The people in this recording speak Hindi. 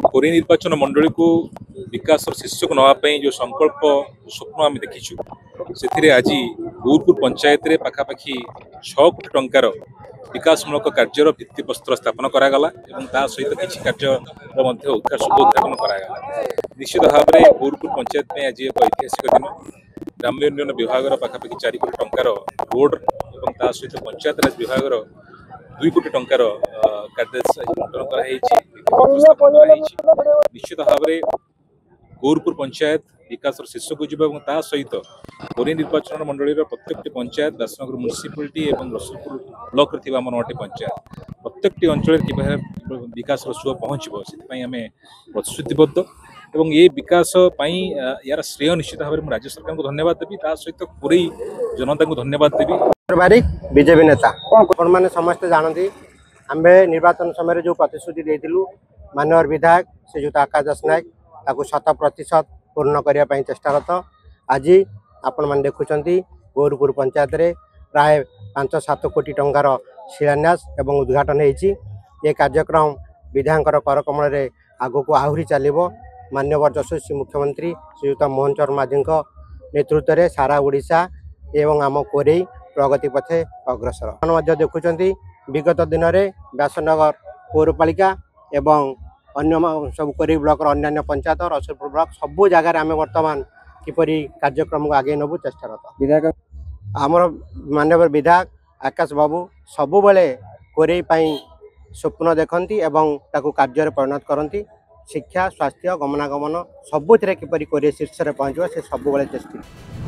कोरी निर्वाचन मंडली को विकास शीर्ष को नापी जो संकल्प स्वप्न आम देखीचु से आज गौरपुर पंचायत रे पाखापाखि 6 कोटी टंकार विकासमूलक कार्यर भित्तिप्रस्तर स्थापन करागला सहित किसी कार्य शुभ उद्घाटन करागला। निश्चित भाव में गौरपुर पंचायत में आज एक ऐतिहासिक दिन ग्राम्य उन्नयन विभाग पाखापाखि 4 कोटी टंकार रोड और सहित पंचायत राज विभाग 2 कोटी टंकार कार्यादेश बंटन निश्चित भाव में गौरपुर पंचायत विकास शीर्ष को जीव सहित कोरी निर्वाचन मंडल प्रत्येक पंचायत दासनगर म्युनिसिपालिटी और रसुलपुर ब्लॉक रे थिबा 9टी पंचायत प्रत्येक अंचल विकास शुभ पहुँचब से आम प्रतिश्रुतिबद्ध और ये विकास यार श्रेय निश्चित भाव में राज्य सरकार को धन्यवाद देवी सहित कोरी जनता को धन्यवाद देवी। बारिक बीजेपी नेता मैंने समस्ते जानती आम निर्वाचन समय जो प्रतिश्रुति देलु मानवर विधायक श्रीजुत आकाश दास नायक 100% पूर्ण करने चेष्टारत। आज आपण मैंने देखुं गौरपुर पंचायत रे प्राय 5-7 कोटी टंकार शिलान्यास एवं उद्घाटन होती। ये कार्यक्रम विधायक करकमल आग को आहरी चलो माननीय यशस्वी मुख्यमंत्री श्रीयुत मोहन चरण माझी नेतृत्व में सारा ओडिशा एवं आम कोरेई प्रगति पथे अग्रसर देखुं विगत दिन में व्यासनगर पौरपालिका एवं अन्य सब कोरेई ब्लॉक अन्य पंचायत रसुलपुर ब्लॉक सबू जगार आम बर्तमान किपरि कार्यक्रम को आगे नबू चेष्टारत। विधायक आमर माननीय विधायक आकाश बाबू सबु बेले कोरेई स्वप्न देखती एवं ताकू कार्य परिणत करती। शिक्षा स्वास्थ्य गमनागमन सबुथ किपरि कोरेई शीर्ष में पहुँच से सबुबले चेष्टा।